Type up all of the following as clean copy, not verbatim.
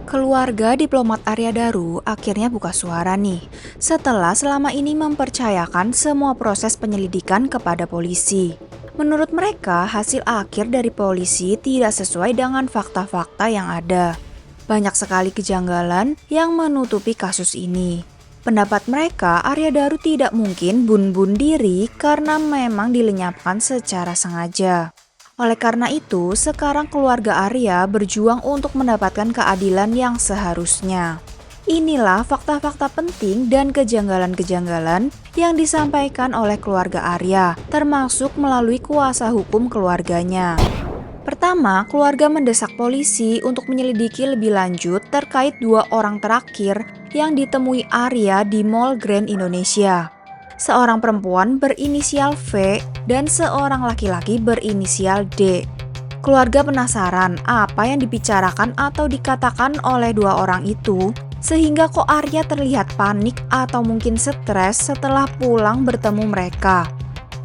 Keluarga diplomat Arya Daru akhirnya buka suara nih, setelah selama ini mempercayakan semua proses penyelidikan kepada polisi. Menurut mereka, hasil akhir dari polisi tidak sesuai dengan fakta-fakta yang ada. Banyak sekali kejanggalan yang menutupi kasus ini. Pendapat mereka, Arya Daru tidak mungkin bunuh diri karena memang dilenyapkan secara sengaja. Oleh karena itu, sekarang keluarga Arya berjuang untuk mendapatkan keadilan yang seharusnya. Inilah fakta-fakta penting dan kejanggalan-kejanggalan yang disampaikan oleh keluarga Arya, termasuk melalui kuasa hukum keluarganya. Pertama, keluarga mendesak polisi untuk menyelidiki lebih lanjut terkait 2 orang terakhir yang ditemui Arya di Mall Grand Indonesia. Seorang perempuan berinisial V dan seorang laki-laki berinisial D. Keluarga penasaran apa yang dibicarakan atau dikatakan oleh 2 orang itu, sehingga kok Arya terlihat panik atau mungkin stres setelah pulang bertemu mereka.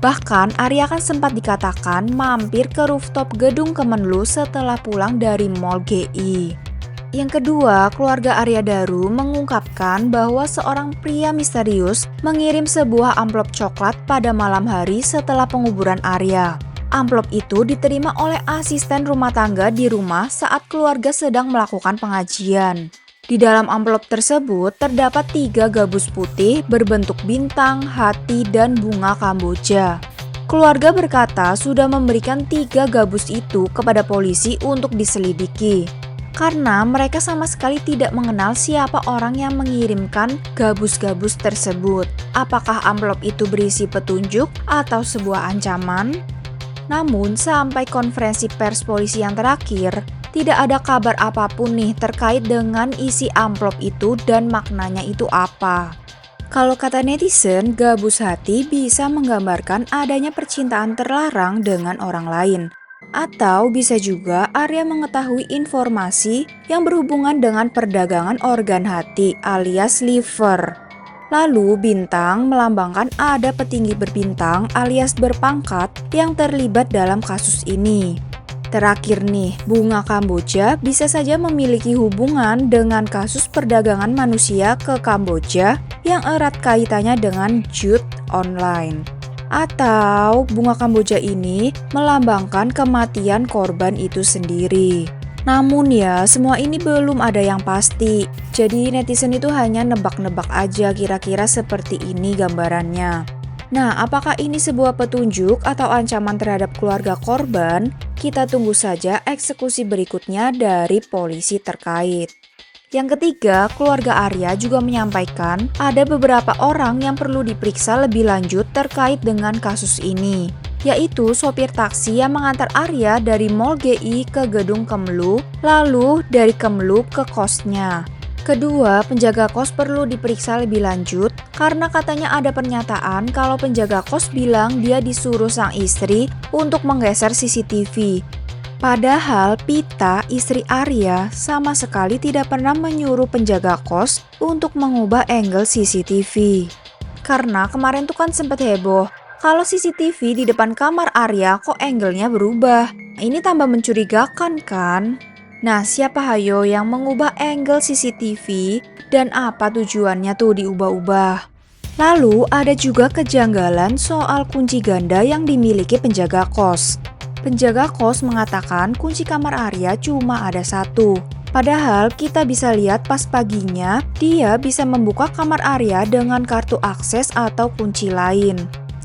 Bahkan Arya kan sempat dikatakan mampir ke rooftop gedung Kemenlu setelah pulang dari Mall GI. Yang kedua, keluarga Arya Daru mengungkapkan bahwa seorang pria misterius mengirim sebuah amplop coklat pada malam hari setelah penguburan Arya. Amplop itu diterima oleh asisten rumah tangga di rumah saat keluarga sedang melakukan pengajian. Di dalam amplop tersebut terdapat 3 gabus putih berbentuk bintang, hati, dan bunga Kamboja. Keluarga berkata sudah memberikan 3 gabus itu kepada polisi untuk diselidiki. Karena mereka sama sekali tidak mengenal siapa orang yang mengirimkan gabus-gabus tersebut. Apakah amplop itu berisi petunjuk atau sebuah ancaman? Namun sampai konferensi pers polisi yang terakhir, tidak ada kabar apapun nih terkait dengan isi amplop itu dan maknanya itu apa. Kalau kata netizen, gabus hati bisa menggambarkan adanya percintaan terlarang dengan orang lain. Atau bisa juga Arya mengetahui informasi yang berhubungan dengan perdagangan organ hati alias liver. Lalu bintang melambangkan ada petinggi berbintang alias berpangkat yang terlibat dalam kasus ini. Terakhir nih, bunga Kamboja bisa saja memiliki hubungan dengan kasus perdagangan manusia ke Kamboja yang erat kaitannya dengan Jude online. Atau bunga Kamboja ini melambangkan kematian korban itu sendiri. Namun ya, semua ini belum ada yang pasti. Jadi netizen itu hanya nebak-nebak aja kira-kira seperti ini gambarannya. Nah, apakah ini sebuah petunjuk atau ancaman terhadap keluarga korban? Kita tunggu saja eksekusi berikutnya dari polisi terkait. Yang ketiga, keluarga Arya juga menyampaikan ada beberapa orang yang perlu diperiksa lebih lanjut terkait dengan kasus ini, yaitu sopir taksi yang mengantar Arya dari Mall GI ke gedung Kemlu, lalu dari Kemlu ke kosnya. Kedua, penjaga kos perlu diperiksa lebih lanjut karena katanya ada pernyataan kalau penjaga kos bilang dia disuruh sang istri untuk menggeser CCTV. Padahal Pita, istri Arya, sama sekali tidak pernah menyuruh penjaga kos untuk mengubah angle CCTV. Karena kemarin tuh kan sempat heboh, kalau CCTV di depan kamar Arya kok angle-nya berubah. Ini tambah mencurigakan kan? Nah, siapa hayo yang mengubah angle CCTV dan apa tujuannya tuh diubah-ubah? Lalu ada juga kejanggalan soal kunci ganda yang dimiliki penjaga kos. Penjaga kos mengatakan kunci kamar Arya cuma ada 1. Padahal kita bisa lihat pas paginya dia bisa membuka kamar Arya dengan kartu akses atau kunci lain.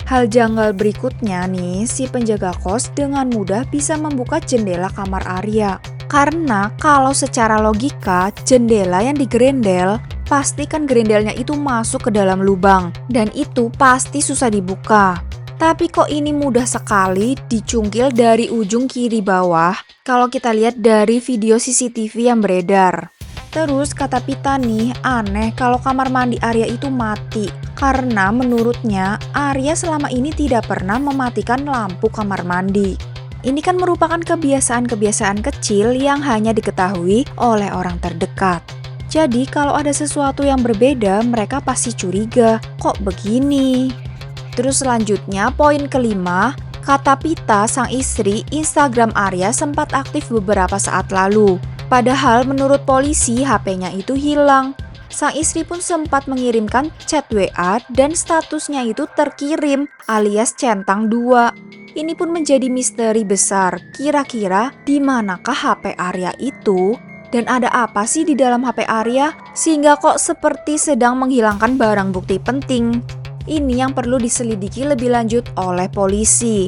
Hal janggal berikutnya nih, si penjaga kos dengan mudah bisa membuka jendela kamar Arya. Karena kalau secara logika jendela yang digerendel, pasti kan gerendelnya itu masuk ke dalam lubang dan itu pasti susah dibuka. Tapi kok ini mudah sekali dicungkil dari ujung kiri bawah kalau kita lihat dari video CCTV yang beredar. Terus kata Pita nih, aneh kalau kamar mandi Arya itu mati. Karena menurutnya Arya selama ini tidak pernah mematikan lampu kamar mandi. Ini kan merupakan kebiasaan-kebiasaan kecil yang hanya diketahui oleh orang terdekat. Jadi kalau ada sesuatu yang berbeda mereka pasti curiga, kok begini? Terus selanjutnya poin kelima, Kata Pita, sang istri, Instagram Arya sempat aktif beberapa saat lalu. Padahal menurut polisi HP-nya itu hilang. Sang istri pun sempat mengirimkan chat WA dan statusnya itu terkirim alias centang 2. Ini pun menjadi misteri besar. Kira-kira di manakah HP Arya itu? Dan ada apa sih di dalam HP Arya sehingga kok seperti sedang menghilangkan barang bukti penting? Ini yang perlu diselidiki lebih lanjut oleh polisi.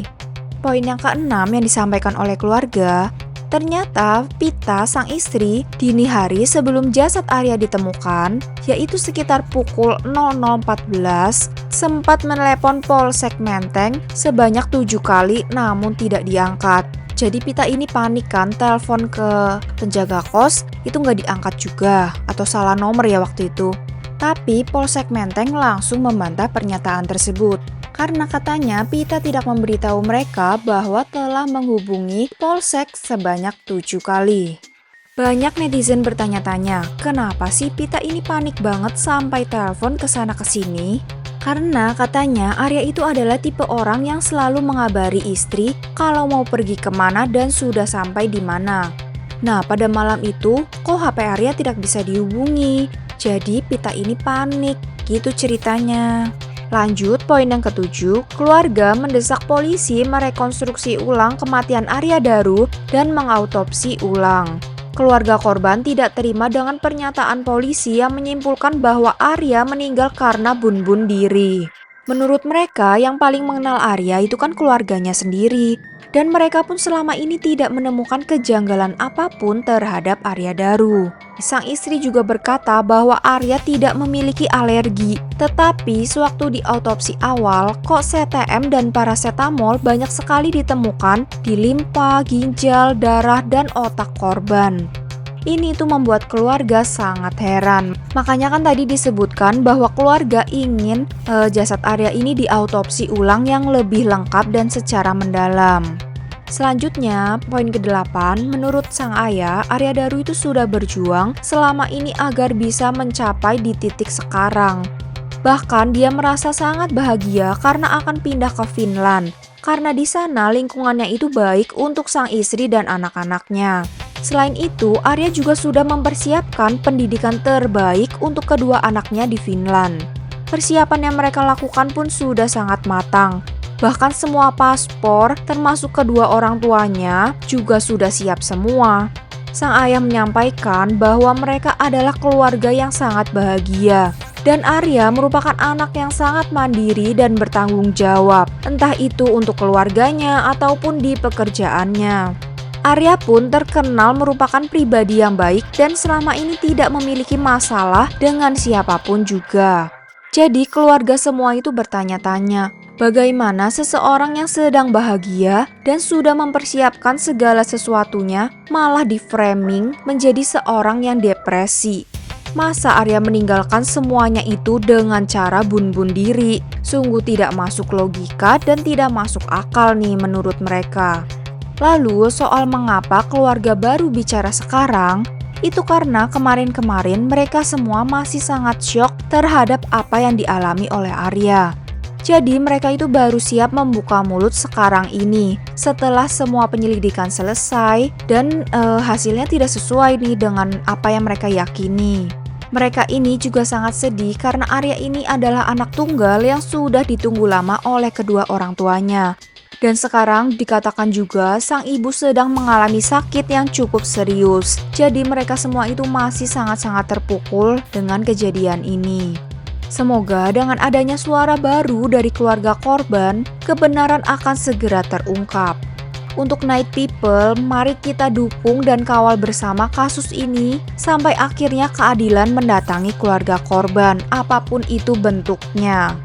Poin yang keenam yang disampaikan oleh keluarga, ternyata Pita, sang istri, dini hari sebelum jasad Arya ditemukan, yaitu sekitar pukul 00.14, sempat menelepon Polsek Menteng sebanyak 7 kali namun tidak diangkat. Jadi Pita ini panik kan, telepon ke penjaga kos, itu nggak diangkat juga, atau salah nomor ya waktu itu. Tapi Polsek Menteng langsung membantah pernyataan tersebut. Karena katanya Pita tidak memberitahu mereka bahwa telah menghubungi Polsek sebanyak 7 kali. Banyak netizen bertanya-tanya, kenapa sih Pita ini panik banget sampai telepon ke sana ke sini? Karena katanya Arya itu adalah tipe orang yang selalu mengabari istri kalau mau pergi kemana dan sudah sampai di mana. Nah, pada malam itu kok HP Arya tidak bisa dihubungi. Jadi Pita ini panik, gitu ceritanya. Lanjut, poin yang ketujuh, keluarga mendesak polisi merekonstruksi ulang kematian Arya Daru dan mengautopsi ulang. Keluarga korban tidak terima dengan pernyataan polisi yang menyimpulkan bahwa Arya meninggal karena bunuh diri. Menurut mereka, yang paling mengenal Arya itu kan keluarganya sendiri. Dan mereka pun selama ini tidak menemukan kejanggalan apapun terhadap Arya Daru. Sang istri juga berkata bahwa Arya tidak memiliki alergi. Tetapi sewaktu di autopsi awal, kok CTM dan paracetamol banyak sekali ditemukan di limpa, ginjal, darah, dan otak korban. Ini tuh membuat keluarga sangat heran. Makanya kan tadi disebutkan bahwa keluarga ingin jasad Arya ini diautopsi ulang yang lebih lengkap dan secara mendalam. Selanjutnya, poin ke-8, menurut sang ayah, Arya Daru itu sudah berjuang selama ini agar bisa mencapai di titik sekarang. Bahkan dia merasa sangat bahagia karena akan pindah ke Finland. Karena di sana lingkungannya itu baik untuk sang istri dan anak-anaknya. Selain itu, Arya juga sudah mempersiapkan pendidikan terbaik untuk kedua anaknya di Finland. Persiapan yang mereka lakukan pun sudah sangat matang. Bahkan semua paspor, termasuk kedua orang tuanya, juga sudah siap semua. Sang ayah menyampaikan bahwa mereka adalah keluarga yang sangat bahagia. Dan Arya merupakan anak yang sangat mandiri dan bertanggung jawab, entah itu untuk keluarganya ataupun di pekerjaannya. Arya pun terkenal merupakan pribadi yang baik dan selama ini tidak memiliki masalah dengan siapapun juga. Jadi keluarga semua itu bertanya-tanya, bagaimana seseorang yang sedang bahagia dan sudah mempersiapkan segala sesuatunya malah di-framing menjadi seorang yang depresi. Masa Arya meninggalkan semuanya itu dengan cara bunuh diri? Sungguh tidak masuk logika dan tidak masuk akal nih menurut mereka. Lalu soal mengapa keluarga baru bicara sekarang, itu karena kemarin-kemarin mereka semua masih sangat syok terhadap apa yang dialami oleh Arya. Jadi mereka itu baru siap membuka mulut sekarang ini setelah semua penyelidikan selesai dan hasilnya tidak sesuai nih dengan apa yang mereka yakini. Mereka ini juga sangat sedih karena Arya ini adalah anak tunggal yang sudah ditunggu lama oleh kedua orang tuanya. Dan sekarang dikatakan juga sang ibu sedang mengalami sakit yang cukup serius. Jadi mereka semua itu masih sangat-sangat terpukul dengan kejadian ini. Semoga dengan adanya suara baru dari keluarga korban, kebenaran akan segera terungkap. Untuk Night People, mari kita dukung dan kawal bersama kasus ini sampai akhirnya keadilan mendatangi keluarga korban, apapun itu bentuknya.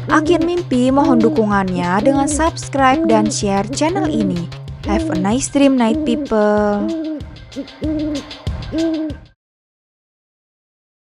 Akhir mimpi mohon dukungannya dengan subscribe dan share channel ini. Have a nice dream, Night People.